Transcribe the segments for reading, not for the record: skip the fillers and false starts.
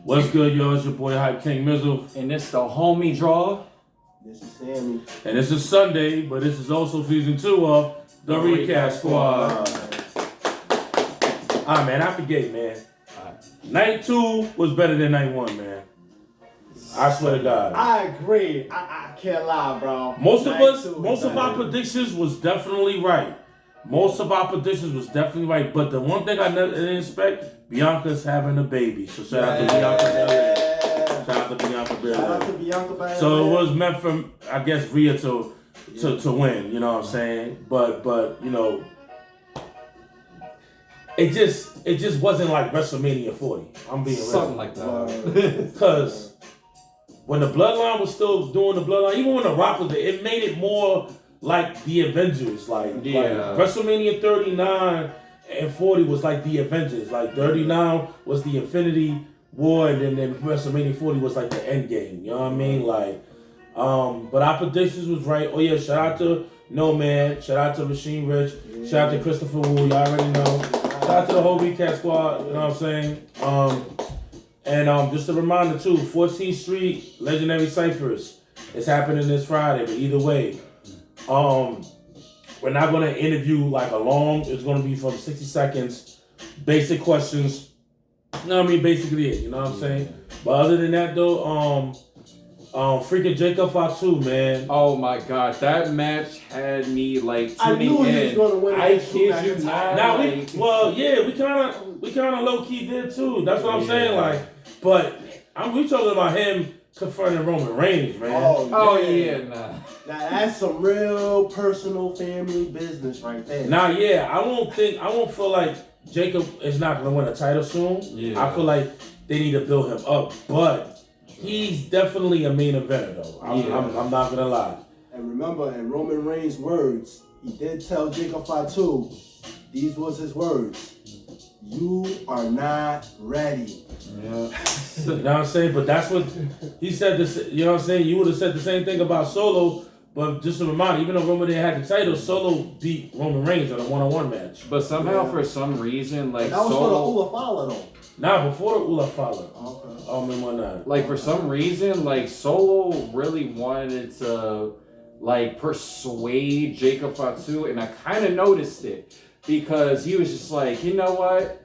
What's good, y'all? It's your boy Hype King Mizzle. And this the homie draw. This is Sammy. And this is Sunday, but this is also season 2 of The Recap Squad. Alright, man, I forget, man. Night 2 was better than night 1, man. I swear to God. I agree. I can't lie, bro. Most of our predictions was definitely right. But the one thing I didn't expect, Bianca's having a baby. So shout out to Bianca. Shout out to Bianca Belair. So it was meant for, I guess, Rhea to win. You know what I'm saying? But you know, it just wasn't like WrestleMania 40. I'm being real. Something like that. Because when the Bloodline was still doing the Bloodline, even when The Rock was there, it made it more like the Avengers. Like WrestleMania 39 and 40 was like the Avengers. Like 39 was the Infinity War, and then WrestleMania 40 was like the End Game. You know what I mean? Like, but our predictions was right. Oh yeah, shout out to No Man, shout out to Machine Rich, shout out to Christopher Wu. Y'all already know. Shout out to the whole Recap Squad. You know what I'm saying? And just a reminder too, 14th Street Legendary Cyphers is happening this Friday. But either way, we're not gonna interview like a long. It's gonna be from 60 seconds, basic questions. You know what I mean? Basically it. You know what I'm saying? But other than that though, freaking Jacob Fatu, man. Oh my god, that match had me like tuning I knew in. he was gonna win. I kid you not. Now we kind of low key did too. That's what I'm saying. Like, but we talking about him confronting Roman Reigns, man. Oh yeah, nah. nah. Now that's some real personal family business right there. Now, yeah, I won't feel like Jacob is not gonna win a title soon. Yeah. I feel like they need to build him up, but he's definitely a main eventer though. I'm not gonna lie. And remember, in Roman Reigns' words, he did tell Jacob Fatu, these was his words. You are not ready. Yeah. You know what I'm saying? But that's what he said. You know what I'm saying? You would have said the same thing about Solo, but just a reminder, even though Roman didn't have the title, Solo beat Roman Reigns in a one-on-one match. But somehow, for some reason, like that was Solo, for the Ula Fala though. Nah, before the Ula Fala. Okay. Why not? like for some reason, like Solo really wanted to like persuade Jacob Fatu, and I kind of noticed it because he was just like, you know what?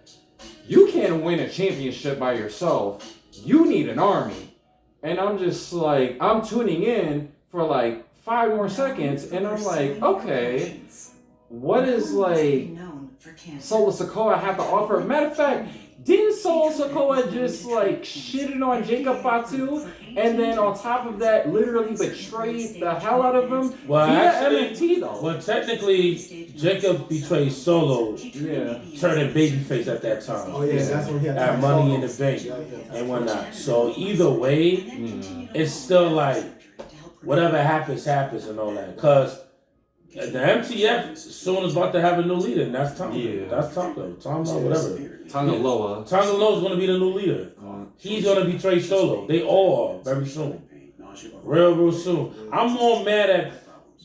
You can't win a championship by yourself. You need an army. And I'm just like, I'm tuning in for like 5 more seconds, and I'm like, okay, what is like Solo Sikoa have to offer? Matter of fact, didn't Solo Sikoa just like shitted on Jacob Fatu, and then on top of that, literally betrayed the hell out of him? Well, actually, MFT though. Well, technically, Jacob betrayed Solo, turning babyface at that time. Oh yeah, that's what he had. At Money in the Bank and whatnot. So either way, it's still like whatever happens and all that. Cause the MTF soon is about to have a new leader, and that's Tonga. Yeah. That's Tonga, whatever. Tonga Loa. Tonga Loa is gonna be the new leader. He's gonna betray Solo. They all are very soon. Real soon. I'm more mad at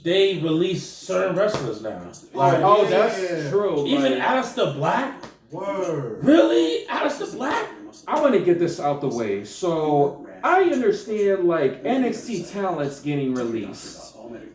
they released certain wrestlers now. Like, That's true. even like, Aleister Black? Word. Really? Aleister Black? I want to get this out the way. So I understand like NXT talent's getting released.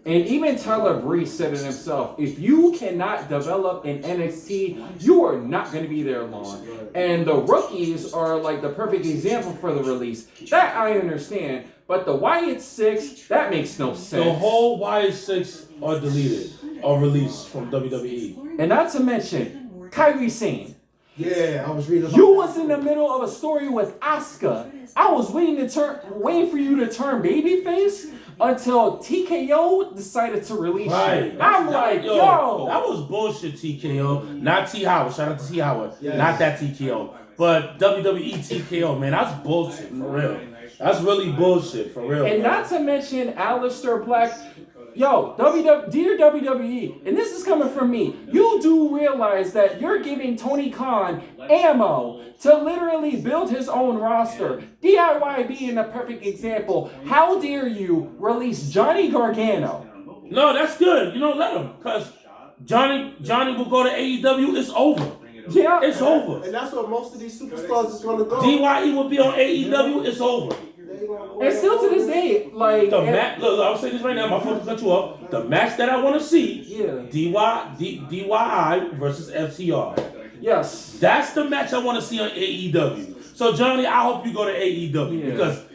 And even Tyler Breeze said it himself, if you cannot develop in NXT, you are not going to be there long. And the rookies are like the perfect example for the release. That I understand. But the Wyatt 6, that makes no sense. The whole Wyatt 6 are deleted or released from WWE. And not to mention, Kyrie Sane. Yeah, I was reading about You was in the middle of a story with Asuka. I was waiting for you to turn babyface until TKO decided to release you. I'm like, yo. That was bullshit, TKO. Not T. Howard. Shout out to T. Howard. Yes. Not that TKO. But WWE TKO, man, that's bullshit, for real. That's really bullshit, for real. And not to mention Aleister Black. Yo, dear WWE, and this is coming from me, you do realize that you're giving Tony Khan ammo to literally build his own roster. DIY being a perfect example. How dare you release Johnny Gargano? No, that's good. You know, let him. Because Johnny will go to AEW. It's over. Yeah. It's over. And that's what most of these superstars is gonna go. DYE will be on AEW. It's over. And still to this day, like The match. Look, I'll say this right now. My phone to cut you off. The match that I want to see. Yeah. DYI versus FTR. Yes. That's the match I want to see on AEW. So Johnny, I hope you go to AEW because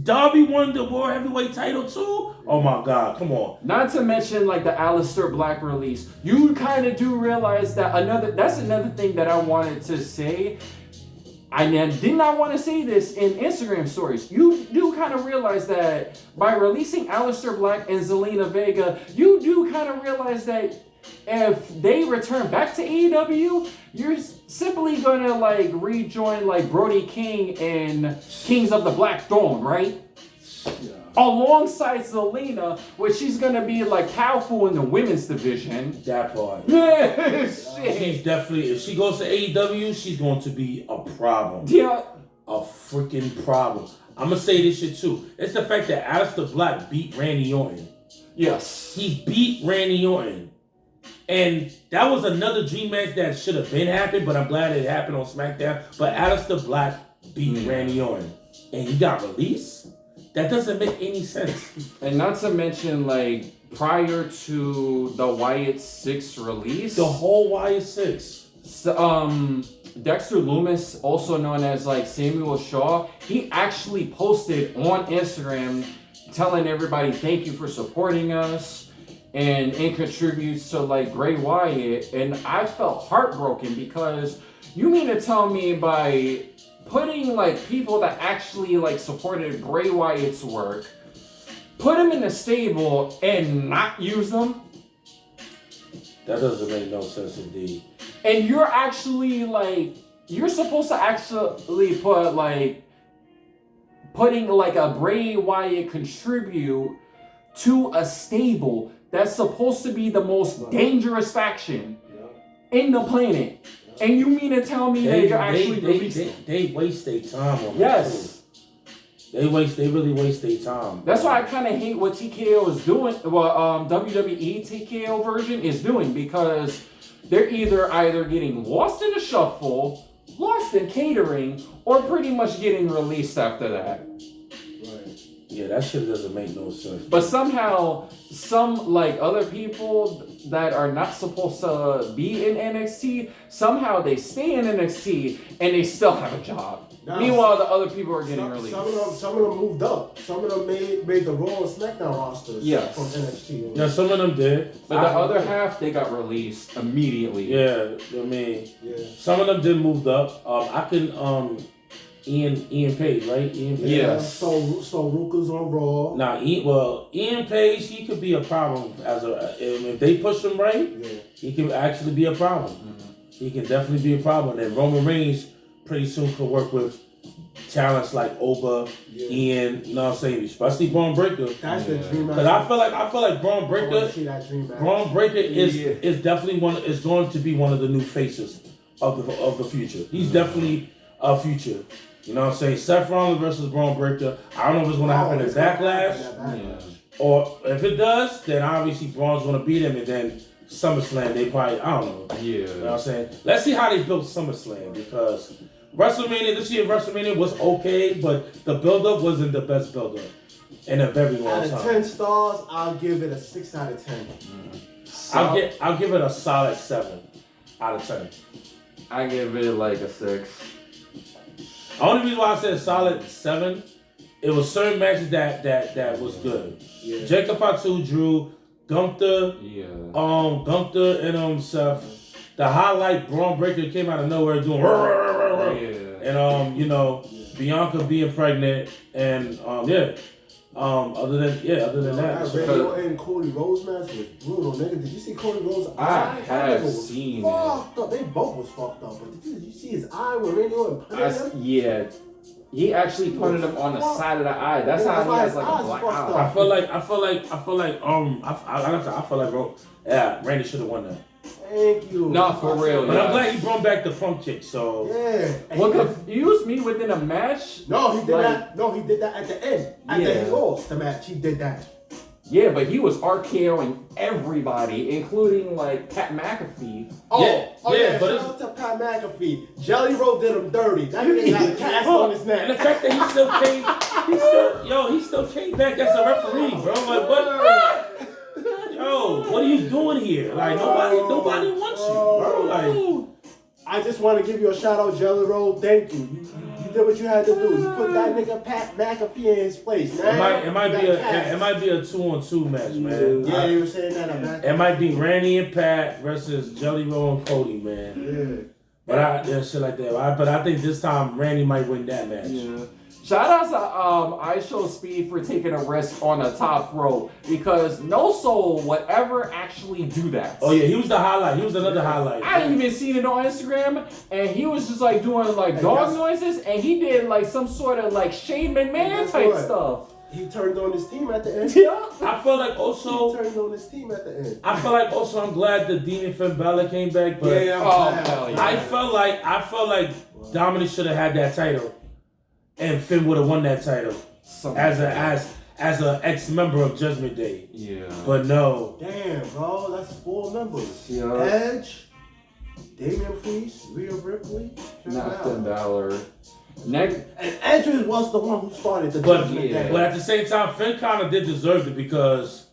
Darby won the World Heavyweight title too. Oh my God, come on. Not to mention like the Aleister Black release. You kind of do realize that that's another thing that I wanted to say. I did not want to say this in Instagram stories. You do kind of realize that by releasing Aleister Black and Zelina Vega, you do kind of realize that if they return back to AEW, you're simply gonna like rejoin like Brody King and Kings of the Black Throne, right? Yeah. Alongside Zelina, which she's gonna be like powerful in the women's division. That part. Yeah, shit. She's definitely, if she goes to AEW, she's going to be a problem. Yeah. A freaking problem. I'm gonna say this shit too. It's the fact that Aleister Black beat Randy Orton. Yes. He beat Randy Orton. And that was another dream match that should have been happened, but I'm glad it happened on SmackDown. But Aleister Black beat Randy Orton. And he got released? That doesn't make any sense. And not to mention, like, prior to the Wyatt 6 release, the whole Wyatt 6. Dexter Lumis, also known as like Samuel Shaw, he actually posted on Instagram telling everybody thank you for supporting us. And it contributes to like Bray Wyatt, and I felt heartbroken because you mean to tell me by putting like people that actually like supported Bray Wyatt's work, put them in the stable and not use them? That doesn't make no sense indeed. And you're actually like, you're supposed to actually put like, putting like a Bray Wyatt contribute to a stable that's supposed to be the most dangerous faction in the planet. And you mean to tell me that you're actually releasing? They waste their time on yes. They really waste their time. That's why I kind of hate what TKO is doing. Well, WWE TKO version is doing, because they're either getting lost in the shuffle, lost in catering, or pretty much getting released after that. Yeah, that shit doesn't make no sense. But somehow, some like other people that are not supposed to be in NXT, somehow they stay in NXT and they still have a job. Now, meanwhile, the other people are getting released. Some of them moved up. Some of them made the Raw and SmackDown rosters from NXT. Yeah, some of them did. But the other half, they got released immediately. Yeah, I mean, some of them did move up. I can Ian Page, right? Ian Page. Yes. So Ruka's on Raw. Now, Ian Page, he could be a problem if they push him right. Yeah. He can actually be a problem. Mm-hmm. He can definitely be a problem. And Roman Reigns pretty soon could work with talents like Oba, Ian. You know what I'm saying? Especially Braun Breaker. That's the dream. Because I feel like Braun Breaker. Is definitely is going to be one of the new faces of the future. He's definitely a future. You know what I'm saying? Seth Rollins versus Braun Breaker. I don't know if it's going to happen in Backlash. Or if it does, then obviously Braun's going to beat him. And then SummerSlam, they probably, I don't know. Yeah. You know what I'm saying? Let's see how they built SummerSlam. Because this year WrestleMania was okay, but the build-up wasn't the best build-up in a very long time. Out of 10 stars, I'll give it a 6 out of 10. I'll give it a solid 7 out of 10. I give it like a 6. The only reason why I said solid 7, it was certain matches that was good. Yeah. Jacob Fatu, Drew, Gunther, Gunther and Seth. The highlight, Braun Breaker came out of nowhere doing and Bianca being pregnant and other than that. Radio and Cody Rhodes match was brutal, nigga. Did you see Cody Rhodes' eye? I have seen it. Fucked up. They both was fucked up. But did you see his eye when Radio and him? Yeah. He actually punted him on the side of the eye. That's how he has like a black eye. I feel like Randy should have won that. Thank you. Not for real. But I'm glad he brought back the punk kick. So what confused me within a match? No, he did that. No, he did that at the end. After he lost the match, he did that. Yeah, but he was RKOing everybody, including like Pat McAfee. Yeah, but shout out to Pat McAfee. Jelly Roll did him dirty. That nigga got a cast on his neck. And the fact that he still came back as a referee, bro. Like what? Yo, what are you doing here? Like nobody wants you, bro. Like I just want to give you a shout out, Jelly Roll. Thank you. You did what you had to do. You put that nigga Pat McAfee in his place, man. It might be a 2-on-2 match, man. Yeah, you were saying that. It might be Randy and Pat versus Jelly Roll and Cody, man. Yeah. But shit like that. But I think this time Randy might win that match. Yeah. Shout out to I Show Speed for taking a risk on the top rope because no soul would ever actually do that. Oh yeah, he was the highlight. He was another highlight. I didn't even see it on Instagram, and he was just like doing like dog noises, and he did like some sort of like Shane McMahon type stuff. He turned on his team at the end. Yeah. I feel like also he turned on his team at the end. I feel like also I'm glad the Demon Finn Balor came back, but I felt like Dominic should have had that title. And Finn would have won that title as a ex-member of Judgment Day. Yeah. But no. Damn, bro, that's 4 members. Yeah. Edge, Damian Priest, Rhea Ripley, not Finn Balor. And Edge was the one who started the Judgment Day. But at the same time, Finn kind of did deserve it because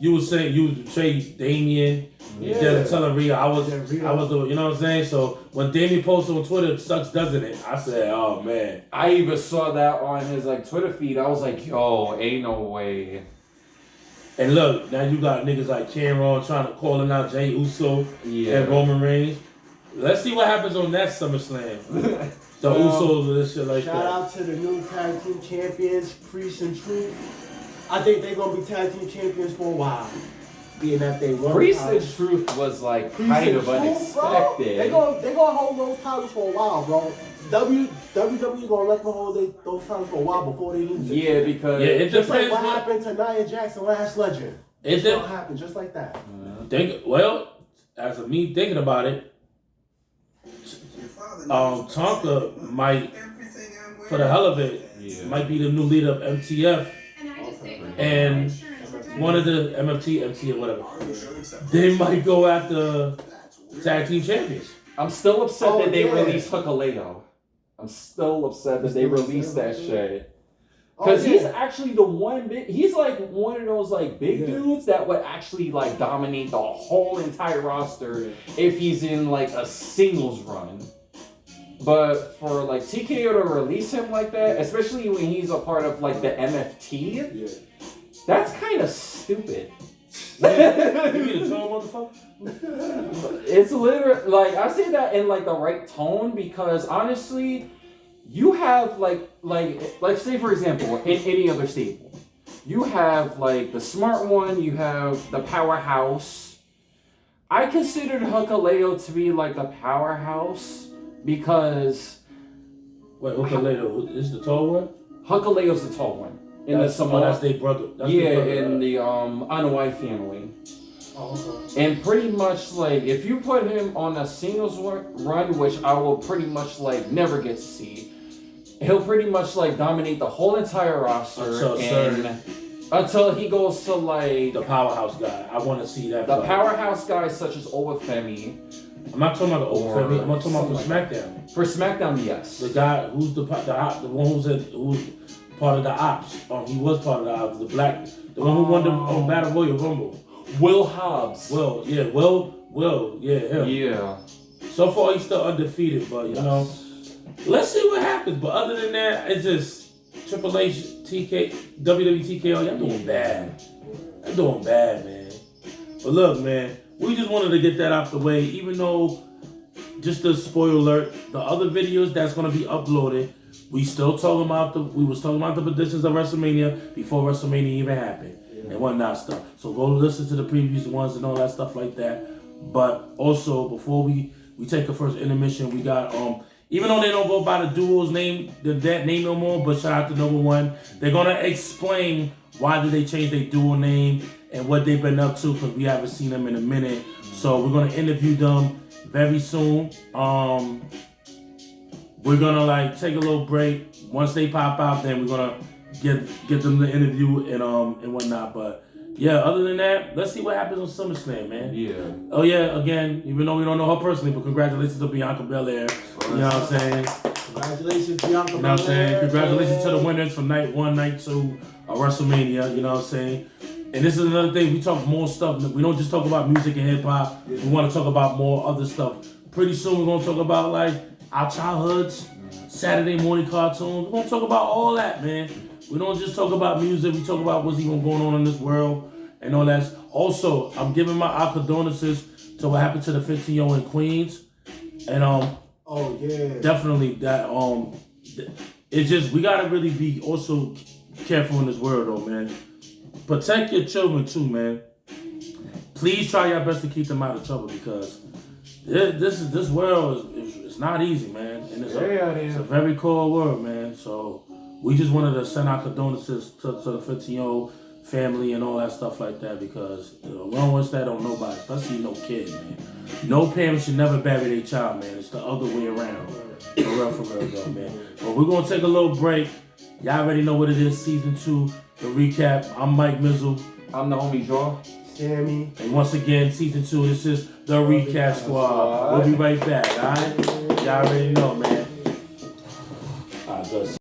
you were saying you would trade Damian. Instead of telling Rhea, I was the, you know what I'm saying? So when Damian posted on Twitter, sucks, doesn't it? I said, oh man. I even saw that on his like Twitter feed. I was like, yo, ain't no way. And look, now you got niggas like Cameron trying to call out Jey Uso and Roman Reigns. Let's see what happens on that SummerSlam. The Usos and this shit like that. Shout out to the new tag team champions, Priest and Truth. I think they're gonna be tag team champions for a while. Being that they won. Priest and Truth was like kind of unexpected. They're gonna hold those titles for a while, bro. WWE gonna let them hold those titles for a while before they lose it. Yeah, because it just depends. like what happened to Nia Jackson last Legend. It's gonna happen just like that. As of me thinking about it, Tonka might, for the hell of it, might be the new leader of MTF, and one of the MT or whatever. They might go after tag team champions. I'm still upset that they released Hikuleo. I'm still upset that they released that shit. Because he's actually the one he's like one of those like big dudes that would actually like dominate the whole entire roster if he's in like a singles run. But for like TKO to release him like that, especially when he's a part of like the MFT, that's kind of stupid. You need a tone, motherfucker? It's literally like I say that in like the right tone because honestly, you have like say for example in any other stable, you have like the smart one, you have the powerhouse. I considered Hikuleo to be like the powerhouse because. Wait, Hikuleo is the tall one? Hikuleo's the tall one. In that's their brother. In the Anoa'i family. And pretty much like if you put him on a singles run, which I will pretty much like never get to see, he'll pretty much like dominate the whole entire roster until he goes to like the powerhouse guy. I want to see that. The powerhouse guys such as Olafemi. I'm not talking about the Olafemi. I'm talking about for SmackDown. For SmackDown, yes. The guy who's the one who's part of the Ops. He was part of the Ops. The one who won the Battle Royal Rumble. Will Hobbs. Will, him. Yeah. So far, he's still undefeated, but you know, let's see what happens. But other than that, it's just Triple H, TK, WWE, TKO. Y'all doing bad. Y'all doing bad, man. But look, man, we just wanted to get that out the way. Even though, just a spoiler alert, the other videos that's gonna be uploaded, we was talking about the predictions of WrestleMania before WrestleMania even happened. And whatnot stuff. So go listen to the previous ones and all that stuff like that. But also before we take a first intermission, we got even though they don't go by the duo's name, that name no more, but shout out to number one. They're gonna explain why did they change their duo name and what they've been up to because we haven't seen them in a minute. So we're gonna interview them very soon. We're gonna like take a little break. Once they pop out, then we're gonna get them the interview and whatnot. But yeah, other than that, let's see what happens on SummerSlam, man. Yeah. Oh yeah, again, even though we don't know her personally, but congratulations to Bianca Belair. You know what I'm saying? Congratulations, Bianca. You know what I'm saying? Congratulations to the winners from night 1, night 2 of WrestleMania. You know what I'm saying? And this is another thing, we talk more stuff. We don't just talk about music and hip hop. We want to talk about more other stuff. Pretty soon we're gonna talk about like our childhoods, Saturday morning cartoons. We're gonna talk about all that, man. We don't just talk about music, we talk about what's even going on in this world and all that. Also, I'm giving our condolences to what happened to the 15-year-old in Queens. And oh yeah. definitely that it's just we gotta really be also careful in this world though, man. Protect your children too, man. Please try your best to keep them out of trouble because this world is not easy, man. And it's a very cold world, man. So we just wanted to send our condolences to the 15-year-old family and all that stuff like that because we don't wish that on nobody, especially no kid, man. No parent should never bury their child, man. It's the other way around. For real, though, man. But we're gonna take a little break. Y'all already know what it is, season 2, the recap. I'm Mike Mizzle. I'm the homie Jaw. Sammy. And once again, season 2, this is the Recap Squad. We'll be right back, alright? Y'all already know, man. Alright, good.